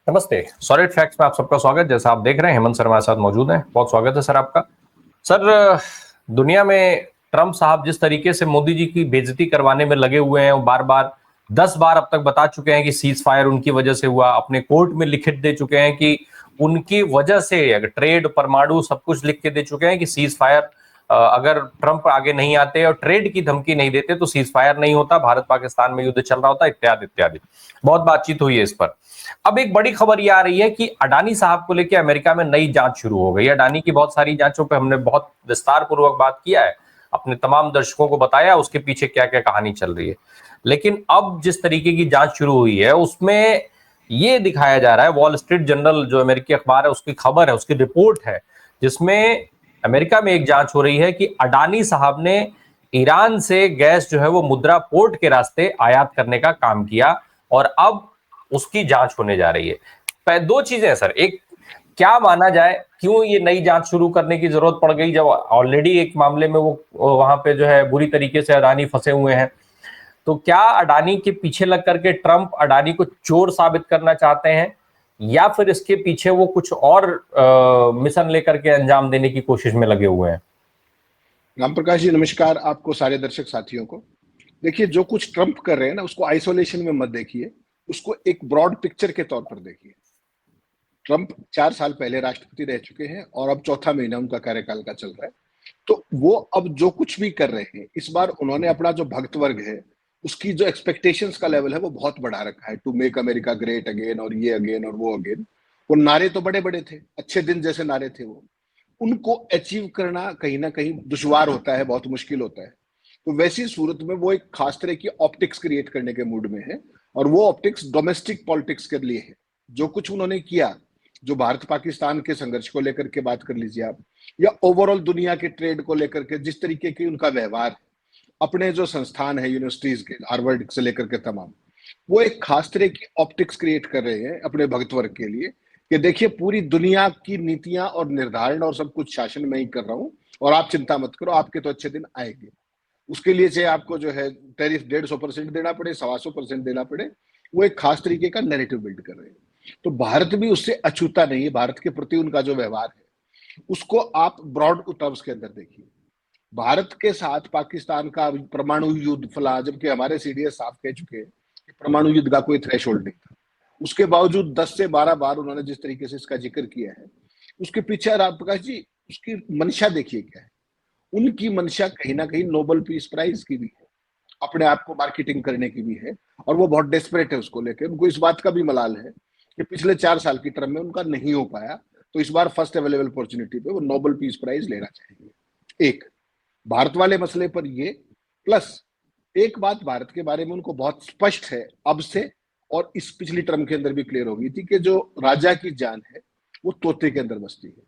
नमस्ते। Solid facts में आप सबका स्वागत। जैसा आप देख रहे हैं हेमंत शर्मा साथ मौजूद हैं। बहुत स्वागत है सर आपका। सर, दुनिया में ट्रंप साहब जिस तरीके से मोदी जी की बेइज्जती करवाने में लगे हुए हैं, वो बार बार 10 बार अब तक बता चुके हैं कि सीज फायर उनकी वजह से हुआ। अपने कोर्ट में लिखित दे चुके हैं कि उनकी वजह से अगर ट्रेड, परमाणु सब कुछ लिख के दे चुके हैं कि सीज फायर, अगर ट्रंप आगे नहीं आते और ट्रेड की धमकी नहीं देते तो सीज फायर नहीं होता, भारत पाकिस्तान में युद्ध चल रहा होता, इत्यादि इत्यादि। बहुत बातचीत हुई है इस पर। अब एक बड़ी खबर ये आ रही है कि अडानी साहब को लेकर अमेरिका में नई जांच शुरू हो गई। अडानी की बहुत सारी जांचों पे हमने बहुत विस्तार पूर्वक बात किया है, अपने तमाम दर्शकों को बताया उसके पीछे क्या क्या कहानी चल रही है। लेकिन अब जिस तरीके की जांच शुरू हुई है उसमें ये दिखाया जा रहा है, वॉल स्ट्रीट जर्नल जो अमेरिकी अखबार है उसकी खबर है, उसकी रिपोर्ट है, जिसमें अमेरिका में एक जांच हो रही है कि अडानी साहब ने ईरान से गैस जो है वो मुद्रा पोर्ट के रास्ते आयात करने का काम किया और अब उसकी जांच होने जा रही है। दो चीजें हैं सर। एक, क्या माना जाए, क्यों ये नई जांच शुरू करने की जरूरत पड़ गई जब ऑलरेडी एक मामले में वो वहां पे जो है बुरी तरीके से अडानी फंसे हुए हैं। तो क्या अडानी के पीछे लग करके ट्रंप अडानी को चोर साबित करना चाहते हैं, या फिर इसके पीछे वो कुछ और मिशन लेकर के अंजाम देने की कोशिश में लगे हुए हैं? राम प्रकाश जी नमस्कार, आपको सारे दर्शक साथियों को। देखिए, जो कुछ ट्रंप कर रहे हैं ना, उसको आइसोलेशन में मत देखिए, उसको एक ब्रॉड पिक्चर के तौर पर देखिए। ट्रंप 4 साल पहले राष्ट्रपति रह चुके हैं और अब चौथा महीना उनका कार्यकाल का चल रहा है। तो वो अब जो कुछ भी कर रहे हैं, इस बार उन्होंने अपना जो भक्त वर्ग है उसकी जो एक्सपेक्टेशंस का लेवल है वो बहुत बढ़ा रखा है। To make America great again, और ये अगेन और वो अगेन। वो नारे तो बड़े बड़े थे, अच्छे दिन जैसे नारे थे वो। उनको अचीव करना कहीं ना कहीं दुश्वार होता है, बहुत मुश्किल होता है। तो वैसी सूरत में वो एक खास तरह की ऑप्टिक्स क्रिएट करने के मूड में है, और वो ऑप्टिक्स डोमेस्टिक पॉलिटिक्स के लिए है। जो कुछ उन्होंने किया, जो भारत पाकिस्तान के संघर्ष को लेकर के बात कर लीजिए आप, या ओवरऑल दुनिया के ट्रेड को लेकर के जिस तरीके की उनका व्यवहार है, अपने जो संस्थान है यूनिवर्सिटीज के, हार्वर्ड से लेकर के तमाम, वो एक खास तरह की ऑप्टिक्स क्रिएट कर रहे हैं अपने भक्त वर्ग के लिए कि देखिए, पूरी दुनिया की नीतियां और निर्धारण और सब कुछ शासन में ही कर रहा हूं, और आप चिंता मत करो, आपके तो अच्छे दिन आएंगे। उसके लिए चाहे आपको जो है टैरिफ 150% देना पड़े, 125% देना पड़े, वो एक खास तरीके का नैरेटिव बिल्ड कर रहे हैं। तो भारत भी उससे अछूता नहीं है। भारत के प्रति उनका जो व्यवहार है उसको आप ब्रॉड टर्म्स के अंदर देखिए। भारत के साथ पाकिस्तान का परमाणु युद्ध फला, जबकि हमारे सीडीएस साफ कह चुके हैं कि परमाणु युद्ध का कोई थ्रेशोल्ड नहीं था। उसके बावजूद 10 से 12 बार उन्होंने जिस तरीके से इसका जिक्र किया है, उसके पीछे राम प्रकाश जी उसकी मंशा देखिए क्या है। उनकी मंशा कहीं ना कहीं नोबेल पीस प्राइज की भी है, अपने आप को मार्केटिंग करने की भी है, और वो बहुत डेस्परेट है उसको लेकर। उनको इस बात का भी मलाल है कि पिछले 4 साल की टर्म में उनका नहीं हो पाया, तो इस बार फर्स्ट अवेलेबल अपॉर्चुनिटी पे वो नोबेल पीस प्राइज लेना चाहेंगे। एक भारत वाले मसले पर ये, प्लस एक बात भारत के बारे में उनको बहुत स्पष्ट है अब से, और इस पिछली टर्म के अंदर भी क्लियर हो गई थी कि जो राजा की जान है वो तोते के अंदर बसती है।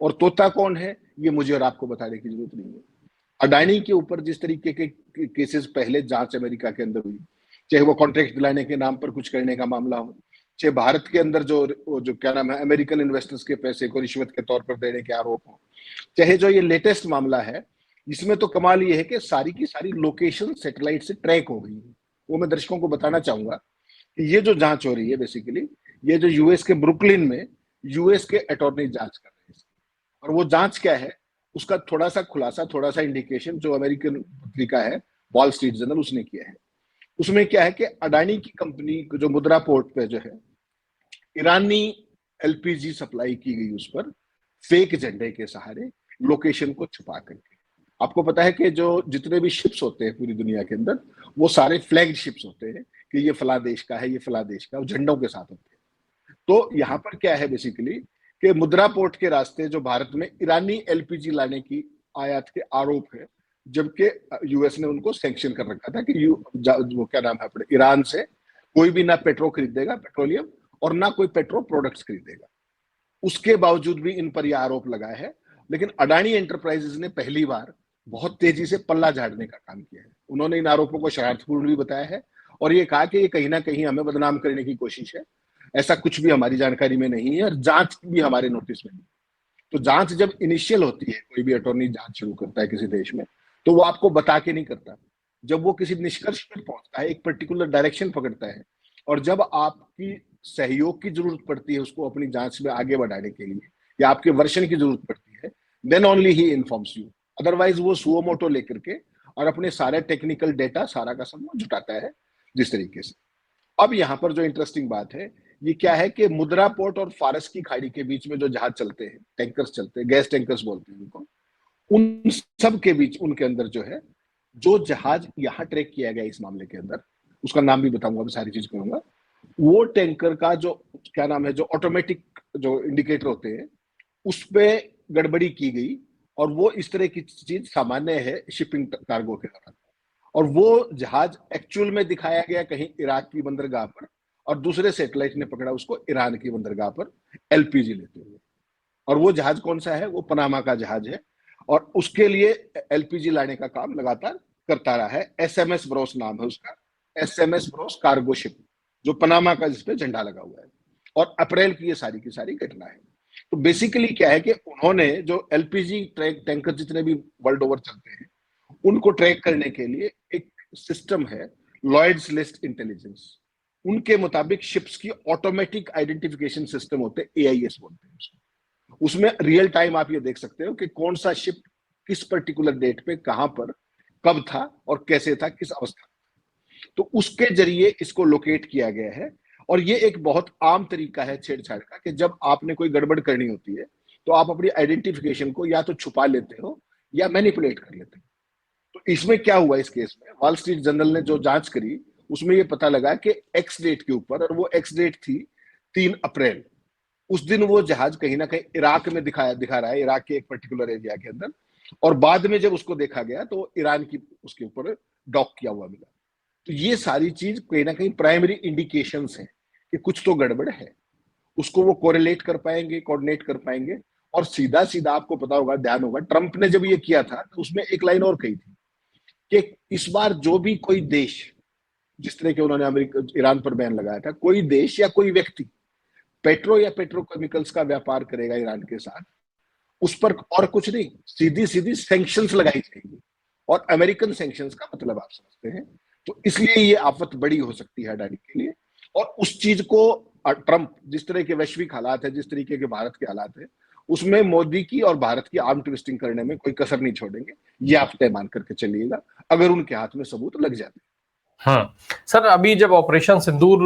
और तोता कौन है ये मुझे और आपको बताने की जरूरत नहीं है। अडानी के ऊपर जिस तरीके के केसेस पहले जांच अमेरिका के अंदर हुई, चाहे वो कॉन्ट्रैक्ट दिलाने के नाम पर कुछ करने का मामला हो, चाहे भारत के अंदर जो क्या नाम है अमेरिकन इन्वेस्टर्स के पैसे को रिश्वत के तौर पर देने के आरोप हो, चाहे जो ये लेटेस्ट मामला है, इसमें तो कमाल ये है कि सारी की सारी लोकेशन सैटेलाइट से ट्रैक हो गई है। वो मैं दर्शकों को बताना चाहूंगा कि ये जो जांच हो रही है बेसिकली, ये जो यूएस के ब्रुकलिन में यूएस के अटॉर्नी जांच कर रहे हैं। और वो जांच क्या है, उसका थोड़ा सा खुलासा, थोड़ा सा इंडिकेशन जो अमेरिकन पत्रिका है वॉल स्ट्रीट जर्नल, उसने किया है। उसमें क्या है कि अडानी की कंपनी जो मुद्रा पोर्ट पे जो है ईरानी एलपीजी सप्लाई की गई, उस पर फेक झंडे के सहारे लोकेशन को छुपा करके। आपको पता है कि जो जितने भी शिप्स होते हैं पूरी दुनिया के अंदर, वो सारे फ्लैग शिप्स होते हैं कि ये फला देश का है, ये फला देश का, वो झंडों के साथ होते हैं। तो यहाँ पर क्या है बेसिकली कि मुद्रा पोर्ट के रास्ते जो भारत में ईरानी एलपीजी लाने की आयात के आरोप है, जबकि यूएस ने उनको सैंक्शन कर रखा था कि वो क्या नाम है अपने ईरान से कोई भी ना पेट्रो खरीदेगा, पेट्रोलियम, और ना कोई पेट्रो प्रोडक्ट्स खरीदेगा। उसके बावजूद भी इन पर यह आरोप लगा है। लेकिन अडानी एंटरप्राइजेज ने पहली बार बहुत तेजी से पल्ला झाड़ने का काम किया है। उन्होंने इन आरोपों को शरारतपूर्ण भी बताया है, और ये कहा कि ये कहीं ना कहीं हमें बदनाम करने की कोशिश है। ऐसा कुछ भी हमारी जानकारी में नहीं है, और जांच भी हमारे नोटिस में नहीं। तो जांच जब इनिशियल होती है, कोई भी अटॉर्नी जांच शुरू करता है किसी देश में, तो वो आपको बता के नहीं करता। जब वो किसी निष्कर्ष पर पहुंचता है, एक पर्टिकुलर डायरेक्शन पकड़ता है, और जब आपकी सहयोग की जरूरत पड़ती है उसको अपनी जांच में आगे बढ़ाने के लिए, या आपके वर्षन की जरूरत पड़ती है, then only he informs you. Otherwise वो सुओ मोटो लेकर के और अपने सारे टेक्निकल डेटा सारा का सब जुटाता है जिस तरीके से। अब यहाँ पर जो इंटरेस्टिंग बात है ये क्या है कि मुद्रा पोर्ट और फारस की खाड़ी के बीच में जो जहाज चलते हैं, टैंकर्स चलते हैं, गैस टैंकर्स बोलते हैं उनको, उन सब के बीच उनके अंदर जो है, जो जहाज यहाँ ट्रैक किया गया इस मामले के अंदर, उसका नाम भी बताऊंगा, मैं सारी चीज कहूंगा, वो टैंकर का जो क्या नाम है, जो ऑटोमेटिक जो इंडिकेटर होते हैं उस पे गड़बड़ी की गई, और वो इस तरह की चीज सामान्य है शिपिंग कार्गो के दौरान। और वो जहाज एक्चुअल में दिखाया गया कहीं इराक की बंदरगाह पर, और दूसरे सैटेलाइट ने पकड़ा उसको ईरान की बंदरगाह पर एलपीजी लेते हुए। और वो जहाज कौन सा है? वो पनामा का जहाज है, और उसके लिए एलपीजी लाने का काम लगातार करता रहा है। एसएमएस ब्रोस नाम है उसका, एसएमएस ब्रोस कार्गो शिप, जो पनामा का जिसपे झंडा लगा हुआ है। और अप्रैल की ये सारी की सारी घटना है। तो बेसिकली क्या है कि उन्होंने जो एलपीजी टैंकर जितने भी वर्ल्ड ओवर चलते हैं उनको ट्रैक करने के लिए एक सिस्टम है, लॉयड्स लिस्ट इंटेलिजेंस। उनके मुताबिक शिप्स की ऑटोमेटिक आइडेंटिफिकेशन सिस्टम होते हैं, एआईएस बोलते हैं उसको। उसमें रियल टाइम आप ये देख सकते हो कि कौन सा शिप किस पर्टिकुलर डेट पे कहां पर कब था और कैसे था, किस अवस्था में। तो उसके जरिए इसको लोकेट किया गया है। और ये एक बहुत आम तरीका है छेड़छाड़ का, कि जब आपने कोई गड़बड़ करनी होती है तो आप अपनी आइडेंटिफिकेशन को या तो छुपा लेते हो या मैनिपुलेट कर लेते हो। तो इसमें क्या हुआ, इस केस में वॉल स्ट्रीट जर्नल ने जो जांच करी उसमें ये पता लगा कि एक्स डेट के ऊपर, और वो एक्स डेट थी 3 अप्रैल, उस दिन वो जहाज कहीं ना कहीं इराक में दिखा रहा है, इराक के एक पर्टिकुलर एरिया के अंदर। और बाद में जब उसको देखा गया तो ईरान की उसके ऊपर डॉक किया हुआ मिला। तो ये सारी चीज कहीं ना कहीं प्राइमरी इंडिकेशंस हैं कि कुछ तो गड़बड़ है। उसको वो कोरिलेट कर पाएंगे, कोऑर्डिनेट कर पाएंगे। और सीधा सीधा आपको पता होगा, ध्यान होगा, ट्रंप ने जब ये किया था तो उसमें एक लाइन और कही थी कि इस बार जो भी कोई देश, जिस तरह के उन्होंने अमेरिका ईरान पर बैन लगाया था, कोई देश या कोई व्यक्ति पेट्रो या पेट्रोकेमिकल्स का व्यापार करेगा ईरान के साथ, उस पर और कुछ नहीं, सीधी सीधी सैंक्शंस लगाई जाएंगी। और अमेरिकन सैंक्शंस का मतलब आप समझते हैं। तो इसलिए ये आफत बड़ी हो सकती है अडानी के लिए। और उस चीज को ट्रंप, जिस तरह के वैश्विक हालात है, जिस तरीके के भारत के हालात है, उसमें मोदी की और भारत की आर्म ट्विस्टिंग करने में कोई कसर नहीं छोड़ेंगे। ये आप तय मान करके चलिएगा, अगर उनके हाथ में सबूत लग जाते हैं। सर, अभी जब ऑपरेशन सिंदूर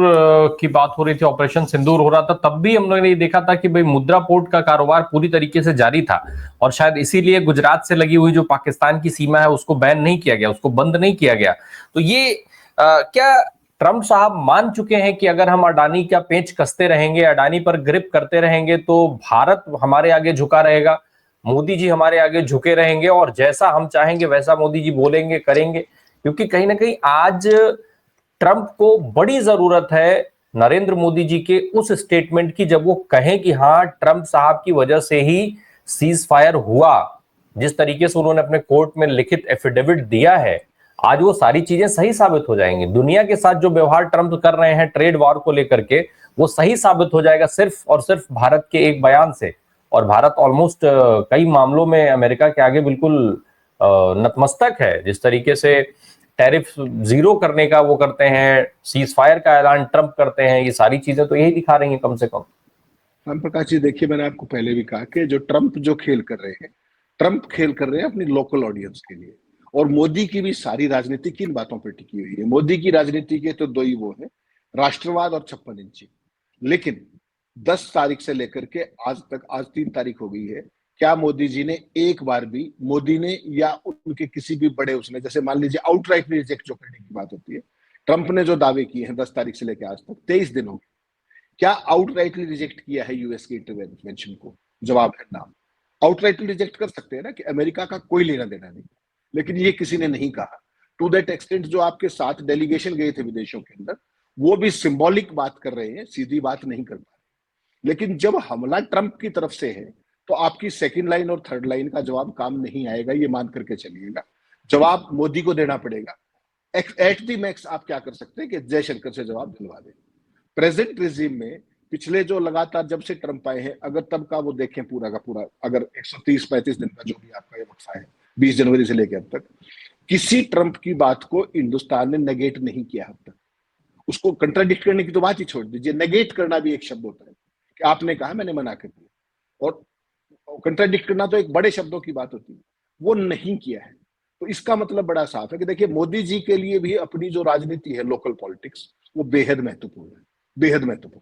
की बात हो रही थी, ऑपरेशन सिंदूर हो रहा था, तब भी हम लोगों ने ये देखा था कि भाई मुद्रा पोर्ट का कारोबार पूरी तरीके से जारी था। और शायद इसीलिए गुजरात से लगी हुई जो पाकिस्तान की सीमा है उसको बैन नहीं किया गया, उसको बंद नहीं किया गया। तो ये क्या ट्रंप साहब मान चुके हैं कि अगर हम अडानी का पेंच कसते रहेंगे, अडानी पर ग्रिप करते रहेंगे, तो भारत हमारे आगे झुका रहेगा, मोदी जी हमारे आगे झुके रहेंगे और जैसा हम चाहेंगे वैसा मोदी जी बोलेंगे, करेंगे? क्योंकि कहीं ना कहीं आज ट्रंप को बड़ी जरूरत है नरेंद्र मोदी जी के उस स्टेटमेंट की, जब वो कहें कि हाँ, ट्रंप साहब की वजह से ही सीज फायर हुआ। जिस तरीके से उन्होंने अपने कोर्ट में लिखित एफिडेविट दिया है, आज वो सारी चीजें सही साबित हो जाएंगी। दुनिया के साथ जो व्यवहार ट्रंप कर रहे हैं ट्रेड वॉर को लेकर के, वो सही साबित हो जाएगा सिर्फ और सिर्फ भारत के एक बयान से। और भारत ऑलमोस्ट कई मामलों में अमेरिका के आगे बिल्कुल नतमस्तक है। जिस तरीके से टैरिफ जीरो करने का वो करते हैं, सीज फायर का ऐलान ट्रंप करते हैं, ये सारी चीजें तो यही दिखा रही हैं कम से कम। राम प्रकाश जी, देखिए, मैंने आपको पहले भी कहा कि जो ट्रंप जो खेल कर रहे हैं, ट्रंप खेल कर रहे हैं अपनी लोकल ऑडियंस के लिए। और मोदी की भी सारी राजनीति किन बातों पर टिकी हुई है? मोदी की राजनीति के तो दो ही वो है, राष्ट्रवाद और 56 इंची। लेकिन 10 तारीख से लेकर के आज तक, आज 3 तारीख हो गई है, क्या मोदी जी ने एक बार भी, मोदी ने या उनके किसी भी बड़े उसने, जैसे मान लीजिए आउटराइट रिजेक्ट जो करने की बात होती है, ट्रंप ने जो दावे किए हैं 10 तारीख से लेकर आज तक 23 दिन हो गए, क्या आउटराइटली रिजेक्ट किया है यूएस की इंटरवेंशन को? जवाब है ना। आउटराइटली रिजेक्ट कर सकते हैं ना कि अमेरिका का कोई लेना देना नहीं, लेकिन ये किसी ने नहीं कहा। टू दैट एक्सटेंट जो आपके साथ डेलीगेशन गए थे विदेशों के अंदर, वो भी सिंबॉलिक बात कर रहे हैं, सीधी बात नहीं कर पा रहे। लेकिन जब हमला ट्रंप की तरफ से है तो आपकी सेकंड लाइन और थर्ड लाइन का जवाब काम नहीं आएगा, ये मान करके चलिएगा। जवाब मोदी को देना पड़ेगा। एट दी मैक्स आप क्या कर सकते हैं कि जयशंकर से जवाब दिलवा दें। प्रेजेंट रिजीम में पिछले जो लगातार जब से ट्रंप आए हैं, अगर तब का वो देखें पूरा का पूरा, अगर 130-35 दिन का जो भी आपका ये वक्फा है 20 जनवरी से लेकर अब तक, किसी ट्रंप की बात को हिंदुस्तान ने नेगेट नहीं किया अब तक। उसको कंट्राडिक्ट करने की तो बात ही छोड़ दीजिए, नेगेट करना भी एक शब्द होता है कि आपने कहा मैंने मना कर दिया, और कंट्राडिक्ट करना तो एक बड़े शब्दों की बात होती है, वो नहीं किया है। तो इसका मतलब बड़ा साफ है कि देखिए मोदी जी के लिए भी अपनी जो राजनीति है, लोकल पॉलिटिक्स, वो बेहद महत्वपूर्ण है, बेहद महत्वपूर्ण।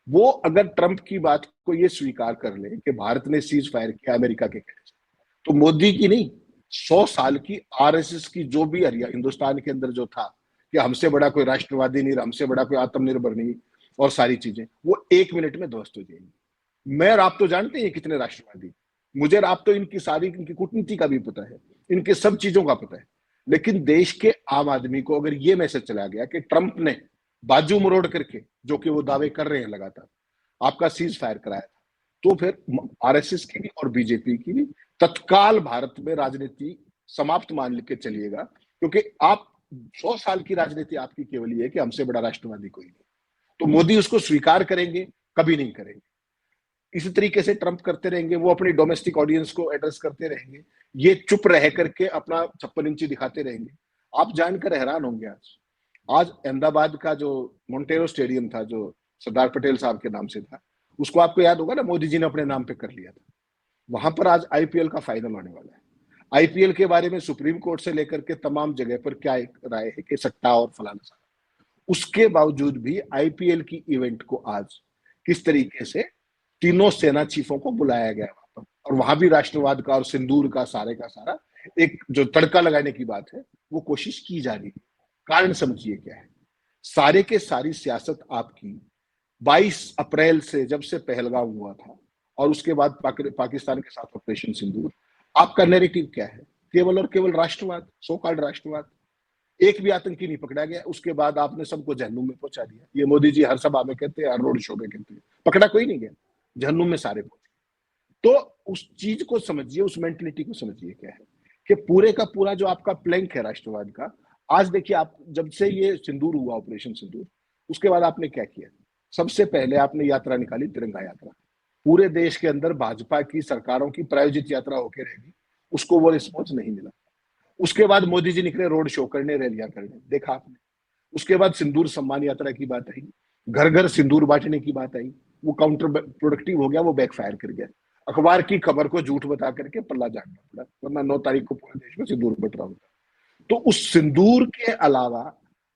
वो अगर ट्रंप की बात को ये स्वीकार कर ले कि भारत ने सीज फायर किया अमेरिका के कहने से, तो मोदी की नहीं 100 साल की आरएसएस की जो भी हिंदुस्तान के अंदर जो था कि हमसे बड़ा कोई राष्ट्रवादी नहीं, हमसे बड़ा कोई आत्मनिर्भर नहीं, और सारी चीजें वो 1 मिनट में ध्वस्त हो जाएंगी। मैं और आप तो जानते हैं कितने राष्ट्रवादी, मुझे और आप तो इनकी सारी इनकी कूटनीति का भी पता है, इनके सब चीजों का पता है। लेकिन देश के आम आदमी को अगर ये मैसेज चला गया कि ट्रंप ने बाजू मरोड़ करके, जो कि वो दावे कर रहे हैं लगातार, आपका सीज फायर कराया था, तो फिर आरएसएस की भी और बीजेपी की भी तत्काल भारत में राजनीति समाप्त मान के चलिएगा, क्योंकि आप 100 साल की राजनीति आपकी केवल ये है कि हमसे बड़ा राष्ट्रवादी कोई नहीं। तो मोदी उसको स्वीकार करेंगे? कभी नहीं करेंगे। इसी तरीके से ट्रंप करते रहेंगे, वो अपनी डोमेस्टिक ऑडियंस को एड्रेस करते रहेंगे, ये चुप रह करके अपना 56 इंची दिखाते रहेंगे। आप जानकर हैरान होंगे, आज अहमदाबाद का जो मोंटेरो स्टेडियम था, जो सरदार पटेल साहब के नाम से था, उसको आपको याद होगा ना, मोदी जी ने अपने नाम पे कर लिया था। वहां पर आज आईपीएल का फाइनल होने वाला है। आईपीएल के बारे में सुप्रीम कोर्ट से लेकर के तमाम जगह पर क्या एक राय है कि सट्टा और फलाना सारा, उसके बावजूद भी आईपीएल की इवेंट को आज किस तरीके से तीनों सेना चीफों को बुलाया गया वहां पर, और वहां भी राष्ट्रवाद का और सिंदूर का सारा एक जो तड़का लगाने की बात है वो कोशिश की जा रही है। कारण समझिए क्या है, सारे के सारी सियासत आपकी 22 अप्रैल से, जब से पहलगाम हुआ था और उसके बाद पाकिस्तान के साथ ऑपरेशन सिंदूर, आपका नैरेटिव क्या है? केवल और केवल राष्ट्रवाद, सो कॉल्ड राष्ट्रवाद। एक भी आतंकी नहीं पकड़ा गया, उसके बाद आपने सबको जहन्नुम में पहुंचा दिया। ये मोदी जी हर सभा में कहते हैं, हर रोड शो में कहते हैं, पकड़ा कोई नहीं गया, जहन्नुम में सारे पहुंचे। तो उस चीज को समझिए, उस मेंटलिटी को समझिए क्या है कि पूरे का पूरा जो आपका प्लैंक है राष्ट्रवाद का, आज देखिए आप जब से ये सिंदूर हुआ, ऑपरेशन सिंदूर, उसके बाद आपने क्या किया? सबसे पहले आपने यात्रा निकाली, तिरंगा यात्रा। पूरे देश के अंदर भाजपा की सरकारों की प्रायोजित यात्रा होकर रहेगी, उसको वो रिस्पॉन्स नहीं मिला। उसके बाद मोदी जी निकले रोड शो करने, रैलियां करने, देखा आपने। उसके बाद सिंदूर सम्मान यात्रा की बात आई, घर घर सिंदूर बांटने की बात आई, वो काउंटर प्रोडक्टिव हो गया, वो बैकफायर कर गया। अखबार की खबर को झूठ बता करके पल्ला झाड़ना पड़ा, वरना 9 तारीख को पूरे देश में सिंदूर बट रहा होता। तो उस सिंदूर के अलावा,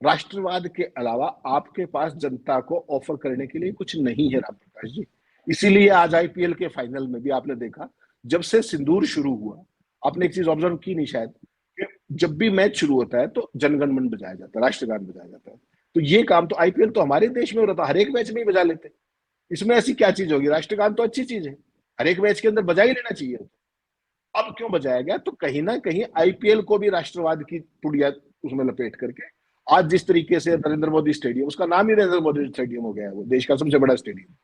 राष्ट्रवाद के अलावा आपके पास जनता को ऑफर करने के लिए कुछ नहीं है राम प्रकाश जी। इसीलिए आज आईपीएल के फाइनल में भी आपने देखा, जब से सिंदूर शुरू हुआ, आपने एक चीज ऑब्जर्व की नहीं शायद, कि जब भी मैच शुरू होता है तो जनगण मन बजाया जाता है, राष्ट्रगान बजाया जाता है। तो ये काम तो आईपीएल तो हमारे देश में हो रहा था, हर एक मैच में ही बजा लेते। इसमें ऐसी क्या चीज होगी? राष्ट्रगान तो अच्छी चीज है, हर एक मैच के अंदर बजा ही लेना चाहिए। अब क्यों बजाया गया? तो कहीं ना कहीं आईपीएल को भी राष्ट्रवाद की पुड़िया उसमें लपेट करके आज जिस तरीके से नरेंद्र मोदी स्टेडियम, उसका नाम ही नरेंद्र मोदी स्टेडियम हो गया है, वो देश का सबसे बड़ा स्टेडियम,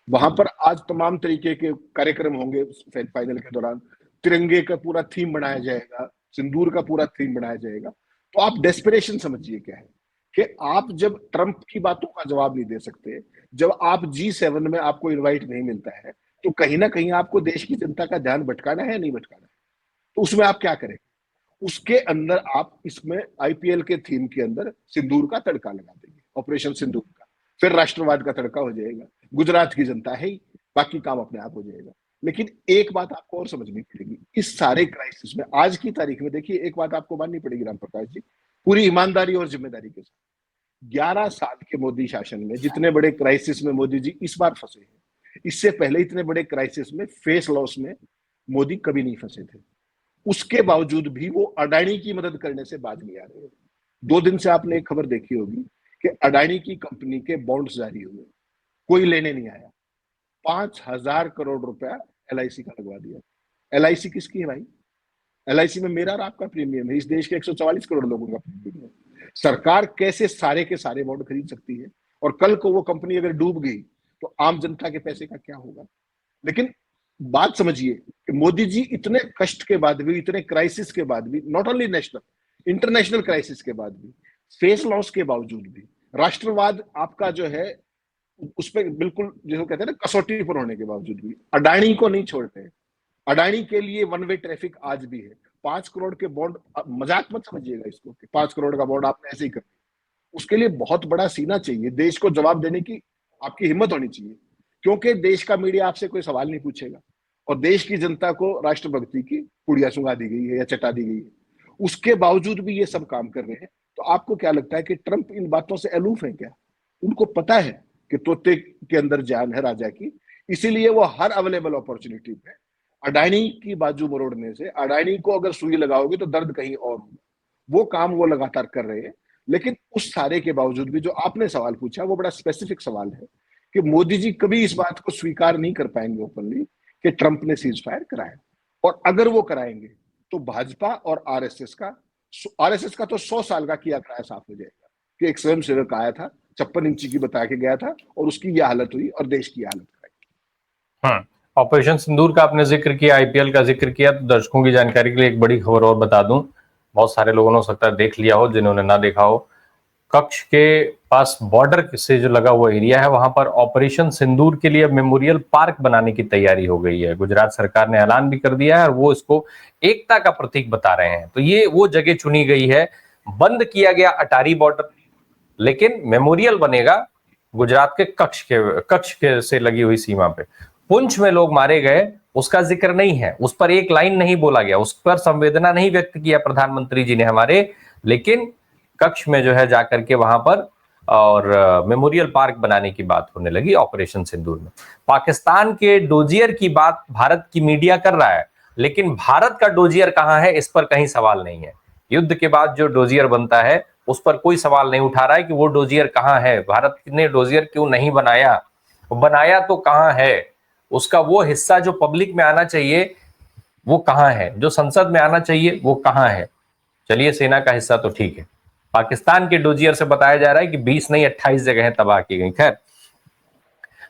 वहां पर आज तमाम तरीके के कार्यक्रम होंगे फाइनल के दौरान। तिरंगे का पूरा थीम बनाया जाएगा, सिंदूर का पूरा थीम बनाया जाएगा। तो आप डेस्परेशन समझिए क्या है कि आप जब ट्रंप की बातों का जवाब नहीं दे सकते, जब आप G7 में आपको इनवाइट नहीं मिलता है, तो कहीं ना कहीं आपको देश की जनता का ध्यान भटकाना है, नहीं भटकाना है? तो उसमें आप क्या करें? उसके अंदर आप इसमें आईपीएल के थीम के अंदर सिंदूर का तड़का लगा देंगे, ऑपरेशन सिंदूर का, फिर राष्ट्रवाद का तड़का हो जाएगा। गुजरात की जनता है ही, बाकी काम अपने आप हो जाएगा। लेकिन एक बात आपको और समझनी पड़ेगी इस सारे क्राइसिस में, आज की तारीख में देखिए, एक बात आपको माननी पड़ेगी राम प्रकाश जी, पूरी ईमानदारी और जिम्मेदारी के साथ, 11 साल के मोदी शासन में जितने बड़े क्राइसिस में मोदी जी इस बार फंसे हैं, इससे पहले इतने बड़े क्राइसिस में, फेस लॉस में मोदी कभी नहीं फंसे थे। उसके बावजूद भी वो अडानी की मदद करने से बाज नहीं आ रहे। 2 दिन से आपने एक खबर देखी होगी कि अडानी की कंपनी के बॉन्ड्स जारी हुए, कोई लेने नहीं आया। 5,000 करोड़ रुपया एलआईसी का लगवा दिया। एलआईसी किसकी है भाई? एलआईसी में मेरा और आपका प्रीमियम है, इस देश के 144 करोड़ लोगों का प्रीमियम है। सरकार कैसे सारे के सारे बॉन्ड खरीद सकती है? और कल को वो कंपनी अगर डूब गई तो आम जनता के पैसे का क्या होगा? लेकिन बात समझिए कि मोदी जी इतने कष्ट के बाद भी, इतने क्राइसिस के बाद भी, not only national, international crisis के बाद भी, फेस लॉस के बावजूद भी, राष्ट्रवाद आपका जो है उस पर बिल्कुल जिसको कहते हैं ना कसौटी पर होने के बावजूद भी अडानी को नहीं छोड़ते। अडानी के लिए वन वे ट्रैफिक आज भी है। 5 करोड़ के बॉन्ड, मजाक मत समझिएगा इसको कि 5 करोड़ का बॉन्ड आपने ऐसे ही कर दिया। उसके लिए बहुत बड़ा सीना चाहिए, देश को जवाब देने की आपकी हिम्मत होनी चाहिए, क्योंकि देश का मीडिया आपसे कोई सवाल नहीं पूछेगा और देश की जनता को राष्ट्रभक्ति की पुड़िया सुंगा दी गई है या चटा दी गई है। उसके बावजूद भी ये सब काम कर रहे हैं। तो आपको क्या लगता है कि ट्रंप इन बातों से अलूफ है क्या? उनको पता है कि तोते के अंदर जान है राजा की, इसीलिए वो हर अवेलेबल अपॉर्चुनिटी पे अडानी की बाजू मरोड़ने से, अडानी को अगर सुई लगाओगे तो दर्द कहीं और होगा, वो काम वो लगातार कर रहे हैं। लेकिन उस सारे के बावजूद भी जो आपने सवाल पूछा वो बड़ा स्पेसिफिक सवाल है कि मोदी जी कभी इस बात को स्वीकार नहीं कर पाएंगे ओपनली कि ट्रंप ने सीज फायर कराया, और अगर वो कराएंगे तो भाजपा और आरएसएस का तो 100 साल का किया कराया साफ हो जाएगा कि एक स्वयं सेवक आया था 56 इंची की बता के गया था और उसकी यह हालत हुई और देश की हालत कराई। ऑपरेशन सिंदूर का आपने जिक्र किया, आईपीएल का जिक्र किया, तो दर्शकों की जानकारी के लिए एक बड़ी खबर और बता दूं, बहुत सारे लोगों ने हो सकता है देख लिया हो, जिन्होंने ना देखा हो। कच्छ के पास बॉर्डर से जो लगा हुआ एरिया है, वहां पर ऑपरेशन सिंदूर के लिए मेमोरियल पार्क बनाने की तैयारी हो गई है। गुजरात सरकार ने ऐलान भी कर दिया है और वो इसको एकता का प्रतीक बता रहे हैं। तो ये वो जगह चुनी गई है। बंद किया गया अटारी बॉर्डर, लेकिन मेमोरियल बनेगा गुजरात के कच्छ के से लगी हुई सीमा पे। पुंछ में लोग मारे गए, उसका जिक्र नहीं है, उस पर एक लाइन नहीं बोला गया, उस पर संवेदना नहीं व्यक्त किया प्रधानमंत्री जी ने हमारे। लेकिन कच्छ में जो है जाकर के वहां पर और मेमोरियल पार्क बनाने की बात होने लगी ऑपरेशन सिंदूर में। पाकिस्तान के डोजियर की बात भारत की मीडिया कर रहा है, लेकिन भारत का डोजियर कहां है इस पर कहीं सवाल नहीं है। युद्ध के बाद जो डोजियर बनता है उस पर कोई सवाल नहीं उठा रहा है कि वो डोजियर कहां है, भारत ने डोजियर क्यों नहीं बनाया, बनाया तो कहां है, उसका वो हिस्सा जो पब्लिक में आना चाहिए वो कहां है, जो संसद में आना चाहिए वो कहां है। चलिए, सेना का हिस्सा तो ठीक है, पाकिस्तान के डोजियर से बताया जा रहा है कि 20 नहीं 28 जगह तबाह की गई। खैर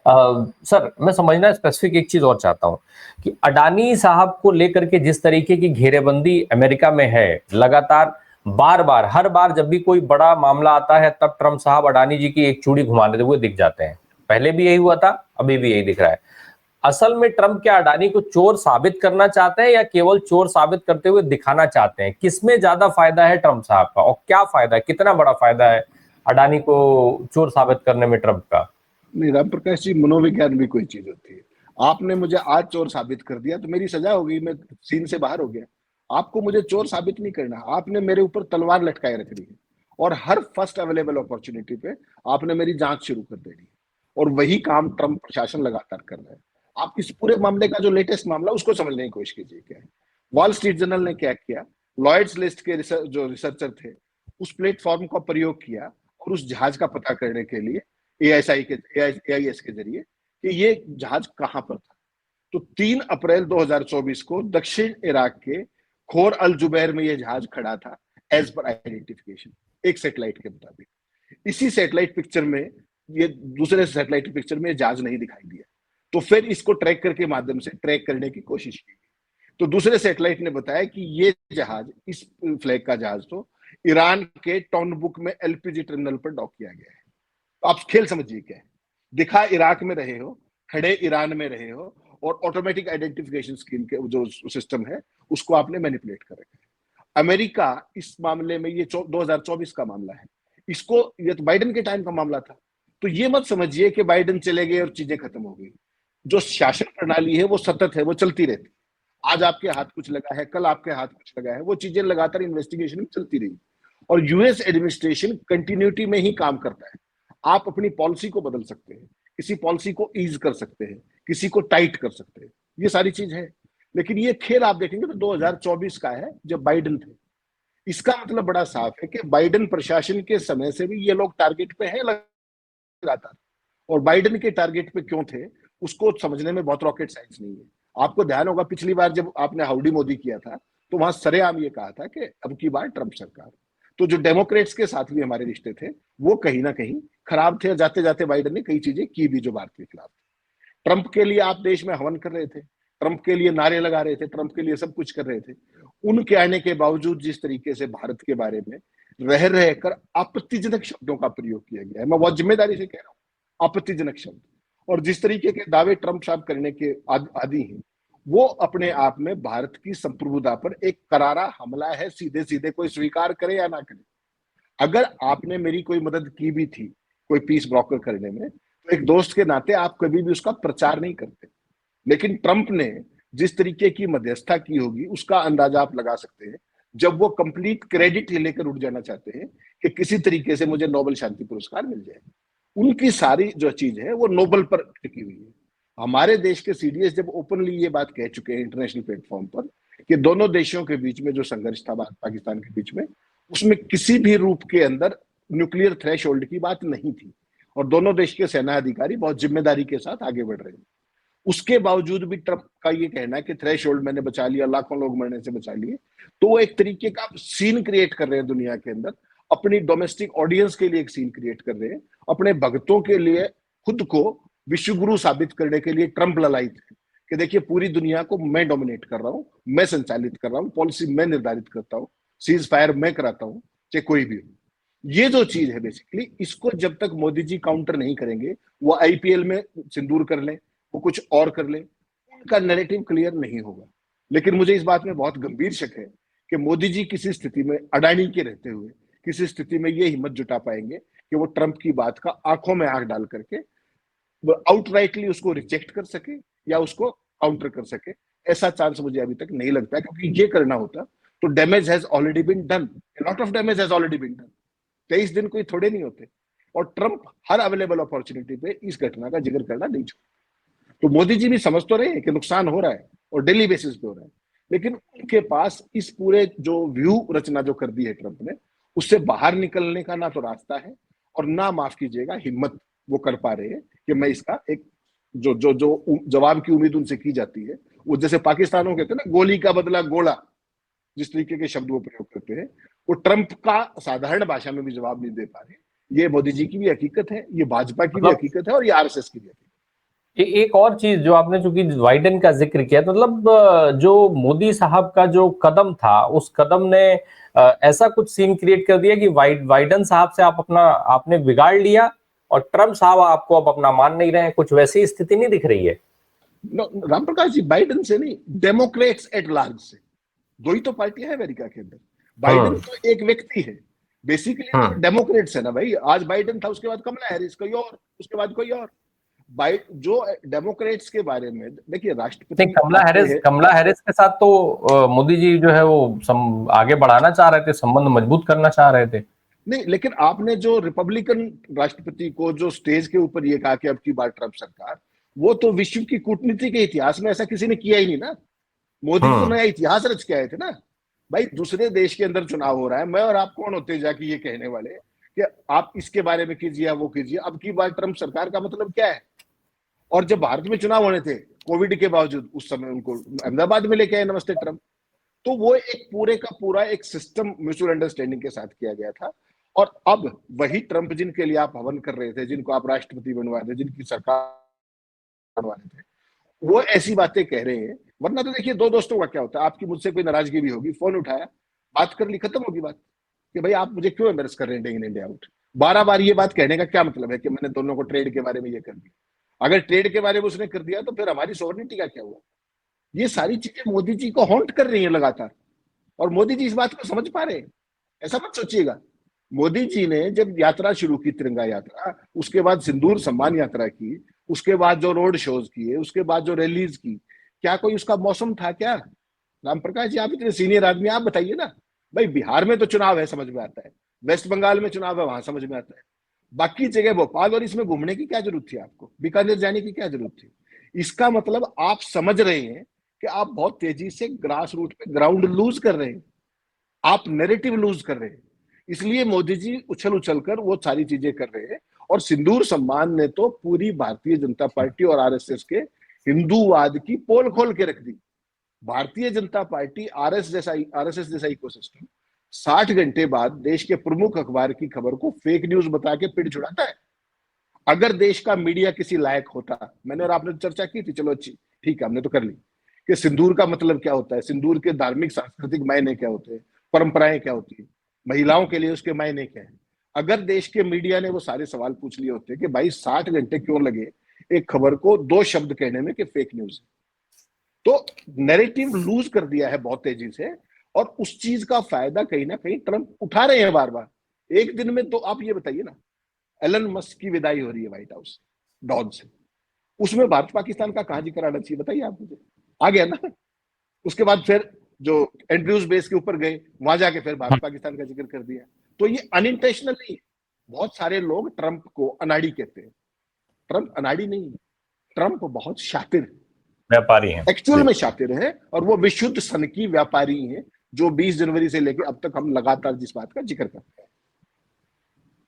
सर, मैं समझना स्पेसिफिक एक चीज और चाहता हूं कि अडानी साहब को लेकर के जिस तरीके की घेरेबंदी अमेरिका में है, लगातार बार बार हर बार जब भी कोई बड़ा मामला आता है तब ट्रंप साहब अडानी जी की एक चूड़ी घुमाते हुए दिख जाते हैं। पहले भी यही हुआ था, अभी भी यही दिख रहा है। असल में ट्रंप क्या अडानी को चोर साबित करना चाहते हैं या केवल चोर साबित करते हुए दिखाना चाहते हैं? किसमें ज्यादा फायदा है ट्रंप साहब का, और क्या फायदा है, कितना बड़ा फायदा है अडानी को चोर साबित करने में ट्रंप का? नहीं राम प्रकाश जी, मनोविज्ञान भी कोई चीज होती है। आपने मुझे आज चोर साबित कर दिया तो मेरी सजा हो गई, मैं सीन से बाहर हो गया। आपको मुझे चोर साबित नहीं करना, आपने मेरे ऊपर तलवार लटकाए रख दी है और हर फर्स्ट अवेलेबल अपॉर्चुनिटी पे आपने मेरी जांच शुरू कर देनी है, और वही काम ट्रंप प्रशासन लगातार कर रहा है। आप इस पूरे मामले का जो लेटेस्ट मामला उसको समझने की कोशिश कीजिए क्या है। वॉल स्ट्रीट जर्नल ने क्या किया, लॉयड्स लिस्ट के जो रिसर्चर थे उस प्लेटफॉर्म का प्रयोग किया और उस जहाज का पता करने के लिए एआईएस के जरिए कि ये जहाज कहां पर था। तो 3 अप्रैल 2024 को दक्षिण इराक के खोर अल जुबैर में यह जहाज खड़ा था एज पर आइडेंटिफिकेशन, एक सैटेलाइट के मुताबिक। इसी सैटेलाइट पिक्चर में, ये दूसरे सैटेलाइट पिक्चर में जहाज नहीं दिखाई दिया, तो फिर इसको ट्रैकर के माध्यम से ट्रैक करने की कोशिश की गई। तो दूसरे सैटेलाइट ने बताया कि ये जहाज, इस फ्लैग का जहाज तो ईरान के टॉनबुक में एलपीजी टर्मिनल पर डॉक किया गया है। तो आप खेल समझिए क्या है, दिखा इराक में रहे हो, खड़े ईरान में रहे हो, और ऑटोमेटिक आइडेंटिफिकेशन स्कीम के जो सिस्टम है उसको आपने मैनिपुलेट कर रखा है। अमेरिका इस मामले में, ये 2024 का मामला है, इसको, ये तो बाइडेन के टाइम का मामला था। तो ये मत समझिए कि बाइडेन चले गए और चीजें खत्म हो गई। जो शासन प्रणाली है वो सतत है, वो चलती रहती। आज आपके हाथ कुछ लगा है, कल आपके हाथ कुछ लगा है, वो चीजें लगातार इन्वेस्टिगेशन में चलती रही। और यूएस एडमिनिस्ट्रेशन कंटिन्यूटी में ही काम करता है। आप अपनी पॉलिसी को बदल सकते हैं, किसी पॉलिसी को ईज कर सकते हैं, किसी को टाइट कर सकते हैं, ये सारी चीज है। लेकिन ये खेल आप देखेंगे तो 2024 का है जब बाइडेन थे। इसका मतलब बड़ा साफ है कि बाइडेन प्रशासन के समय से भी ये लोग टारगेट पे हैं लगातार। और बाइडेन के टारगेट पे क्यों थे उसको समझने में बहुत रॉकेट साइंस नहीं है। आपको ध्यान होगा पिछली बार जब आपने हाउडी मोदी किया था तो वहां सरेआम ये कहा था कि अब की बार ट्रंप सरकार। तो जो डेमोक्रेट्स के साथ भी हमारे रिश्ते थे वो कहीं ना कहीं खराब थे, और जाते जाते बाइडेन ने कई चीजें की भी जो भारत के खिलाफ थी। ट्रंप के लिए आप देश में हवन कर रहे थे, ट्रंप के लिए नारे लगा रहे थे, ट्रंप के लिए सब कुछ कर रहे थे। उनके आने के बावजूद जिस तरीके से भारत के बारे में रह रहकर आपत्तिजनक शब्दों का प्रयोग किया गया है, मैं बहुत जिम्मेदारी से कह रहा हूं, आपत्तिजनक शब्द, और जिस तरीके के दावे ट्रंप साहब करने के आदि हैं, वो अपने आप में भारत की संप्रभुता पर एक करारा हमला है, सीधे सीधे कोई स्वीकार करे या ना करे। अगर आपने मेरी कोई मदद की भी थी कोई पीस ब्रोकर करने में, तो एक दोस्त के नाते आप कभी भी उसका प्रचार नहीं करते। लेकिन ट्रंप ने जिस तरीके की मध्यस्थता की होगी उसका अंदाजा आप लगा सकते हैं, जब वो कंप्लीट क्रेडिट लेकर उठ जाना चाहते हैं कि किसी तरीके से मुझे नोबेल शांति पुरस्कार मिल जाए। उनकी सारी जो चीज है वो नोबेल पर टिकी हुई है। हमारे देश के सीडीएस जब ओपनली ये बात कह चुके हैं इंटरनेशनल प्लेटफॉर्म पर कि दोनों देशों के बीच में जो संघर्ष था भारत पाकिस्तान के बीच में, उसमें किसी भी रूप के अंदर न्यूक्लियर थ्रेशोल्ड की बात नहीं थी, और दोनों देश के सेना अधिकारी बहुत जिम्मेदारी के साथ आगे बढ़ रहे हैं। उसके बावजूद भी ट्रंप का ये कहना है कि थ्रेशोल्ड मैंने बचा लिया, लाखों लोग मरने से बचा लिए, तो वो एक तरीके का सीन क्रिएट कर रहे हैं दुनिया के अंदर, अपनी डोमेस्टिक ऑडियंस के लिए एक सीन क्रिएट कर रहे हैं, अपने भक्तों के लिए खुद को विश्वगुरु साबित करने के लिए ट्रंप ललायत है कि देखिए पूरी दुनिया को मैं डोमिनेट कर रहा हूं, मैं संचालित कर रहा हूं, पॉलिसी मैं निर्धारित करता हूं, सीज फायर मैं कराता हूं, चाहे कोई भी हो। ये जो चीज है बेसिकली, इसको जब तक मोदी जी काउंटर नहीं करेंगे, वो आईपीएल में सिंदूर कर लें, वो कुछ और कर ले, उनका नैरेटिव क्लियर नहीं होगा। लेकिन मुझे इस बात में बहुत गंभीर शक है कि मोदी जी किसी स्थिति में अडानी के रहते हुए किसी स्थिति में ये हिम्मत जुटा पाएंगे कि वो ट्रंप की बात का आंखों में आंख डाल करके आउटराइटली उसको रिजेक्ट कर सके या उसको काउंटर कर सके। ऐसा चांस मुझे अभी तक नहीं लगता, क्योंकि ये करना होता तो damage has already been done, lot of damage has already been done. 23 दिन कोई थोड़े नहीं होते, और ट्रंप हर अवेलेबल अपॉर्चुनिटी पे इस घटना का जिक्र करना नहीं छोड़ता। तो मोदी जी भी समझ तो रहे हैं कि नुकसान हो रहा है और डेली बेसिस पे हो रहा है, लेकिन उनके पास इस पूरे जो व्यू रचना जो कर दी है ट्रंप ने, उससे बाहर निकलने का ना तो रास्ता है और ना, माफ कीजिएगा, हिम्मत वो कर पा रहे हैं कि मैं इसका एक जो जो जो जवाब की उम्मीद उनसे की जाती है, वो जैसे पाकिस्तानों कहते हैं ना, गोली का बदला गोला, जिस तरीके के शब्द वो प्रयोग करते हैं, वो ट्रंप का साधारण भाषा में भी जवाब नहीं दे पा रहे। ये मोदी जी की भी हकीकत है, ये भाजपा की भी हकीकत है, और ये आरएसएस की भी हकीकत है। एक और चीज जो आपने चूंकि बाइडेन का जिक्र किया, तो मतलब जो मोदी साहब का जो कदम था, उस कदम ने ऐसा कुछ सीन क्रिएट कर दिया कि बाइडेन साहब से आपने बिगाड़ लिया और ट्रंप साहब आपको अब अपना मान नहीं रहे हैं, कुछ वैसी स्थिति नहीं दिख रही है। राम प्रकाश जी, बाइडेन से नहीं, डेमोक्रेट्स एट लार्ज से, दो ही तो पार्टियां हैं अमेरिका के अंदर। बाइडेन तो एक व्यक्ति है बेसिकली, तो डेमोक्रेट्स है ना भाई। आज बाइडेन था, उसके बाद कमला हैरिस, कोई और, उसके बाद कोई और। जो डेमोक्रेट्स के बारे में देखिए, राष्ट्रपति कमला हैरिस के साथ तो मोदी जी जो है वो आगे बढ़ाना चाह रहे थे, संबंध मजबूत करना चाह रहे थे। नहीं, लेकिन आपने जो रिपब्लिकन राष्ट्रपति को जो स्टेज के ऊपर ये कहा कि अब की बार ट्रंप सरकार, वो तो विश्व की कूटनीति के इतिहास में ऐसा किसी ने किया ही नहीं ना। मोदी तो नया इतिहास रच के आए थे ना भाई। दूसरे देश के अंदर चुनाव हो रहा है, मैं और आप कौन होते जाके ये कहने वाले कि आप इसके बारे में कीजिए या वो कीजिए। अब की बार ट्रंप सरकार का मतलब क्या है? और जब भारत में चुनाव होने थे कोविड के बावजूद, उस समय उनको अहमदाबाद में लेके आए नमस्ते ट्रंप। तो वो एक पूरे का पूरा एक सिस्टम म्यूचुअल अंडरस्टैंडिंग के साथ किया गया था। और अब वही ट्रंप जिनके लिए आप हवन कर रहे थे, जिनको आप राष्ट्रपति बनवा रहे थे, जिनकी सरकार बनवा रहे थे, वो ऐसी बातें कह रहे हैं। वरना तो देखिए, दो दोस्तों का क्या होता है, आपकी मुझसे कोई नाराजगी भी होगी, फोन उठाया, बात कर ली, खत्म होगी बात कि भाई आप मुझे क्यों एम्बेरस कर रहे हैं डे इन इंडिया आउट। 12 बार ये बात कहने का क्या मतलब है कि मैंने दोनों को ट्रेड के बारे में ये कर दिया? अगर ट्रेड के बारे में उसने कर दिया तो फिर हमारी सॉवरेनिटी का क्या हुआ? ये सारी चीजें मोदी जी को हॉन्ट कर रही हैं लगातार, और मोदी जी इस बात को समझ पा रहे हैं। ऐसा मत सोचिएगा। मोदी जी ने जब यात्रा शुरू की, तिरंगा यात्रा, उसके बाद सिंदूर सम्मान यात्रा की, उसके बाद जो रोड शोज किए, उसके बाद जो रैलीज की, क्या कोई उसका मौसम था क्या? राम प्रकाश जी, आप इतने सीनियर आदमी, आप बताइए ना भाई। बिहार में तो चुनाव है, समझ में आता है, वेस्ट बंगाल में चुनाव है, वहां समझ में आता है, बाकी जगह भोपाल और इसमें घूमने की क्या जरूरत थी आपको? बीकानेर जाने की क्या जरूरत थी? इसका मतलब आप समझ रहे हैं कि आप बहुत तेजी से ग्रास रूट पे ग्राउंड लूज कर रहे हैं, आप नैरेटिव लूज कर रहे हैं। इसलिए मोदी जी उछल उछल कर वो सारी चीजें कर रहे हैं। और सिंदूर सम्मान ने तो पूरी भारतीय जनता पार्टी और आरएसएस के हिंदूवाद की पोल खोल के रख दी। भारतीय जनता पार्टी आरएसएस जैसा इकोसिस्टम 60 घंटे बाद देश के प्रमुख अखबार की खबर को फेक न्यूज बता के पिट छुड़ाता है। अगर देश का मीडिया किसी लायक होता, मैंने और आपने चर्चा की थी, चलो अच्छी ठीक है, हमने तो कर ली, कि सिंदूर का मतलब क्या होता है, सिंदूर के धार्मिक सांस्कृतिक मायने क्या होते हैं, परंपराएं क्या होती है, महिलाओं के लिए उसके मायने क्या है। अगर देश के मीडिया ने वो सारे सवाल पूछ लिए होते कि भाई 60 घंटे क्यों लगे एक खबर को 2 शब्द कहने में कि फेक न्यूज है, तो नैरेटिव लूज कर दिया है बहुत तेजी से। और उस चीज का फायदा कहीं ना कहीं ट्रंप उठा रहे हैं बार बार। एक दिन में तो आप ये बताइए ना, एलन मस्क की विदाई हो रही है व्हाइट हाउस डॉन से, उसमें भारत पाकिस्तान का कहां जिक्र आना चाहिए बताइए आप मुझे? आ गया ना। उसके बाद फिर जो एंड्रयूज बेस के ऊपर गए, वहां जाके फिर भारत पाकिस्तान का जिक्र कर दिया। तो ये अनइंटेंशनल नहीं है। बहुत सारे लोग ट्रंप को अनाड़ी कहते हैं। ट्रंप अनाड़ी नहीं है, ट्रंप बहुत शातिर व्यापारी हैं, एक्चुअल में शातिर है, और वो विशुद्ध सन की व्यापारी हैं, जो 20 जनवरी से लेकर अब तक हम लगातार जिस बात का जिक्र करते हैं।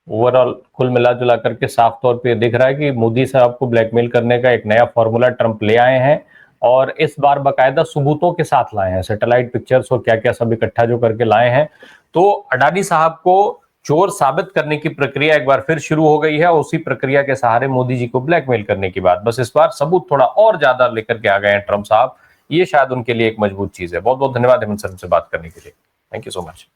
ओवरऑल कुल मिला जुला करके साफ तौर पे दिख रहा है कि मोदी साहब को ब्लैकमेल करने का एक नया फॉर्मूला ट्रंप ले आए हैं, और इस बार बाकायदा सबूतों के साथ लाए हैं, सैटेलाइट पिक्चर्स और क्या क्या सब इकट्ठा जो करके लाए हैं। तो अडानी साहब को चोर साबित करने की प्रक्रिया एक बार फिर शुरू हो गई है, और उसी प्रक्रिया के सहारे मोदी जी को ब्लैकमेल करने की बात, बस इस बार सबूत थोड़ा और ज्यादा लेकर के आ गए हैं ट्रंप साहब। ये शायद उनके लिए एक मजबूत चीज है। बहुत बहुत धन्यवाद हेमंत सर से बात करने के लिए। Thank you so much.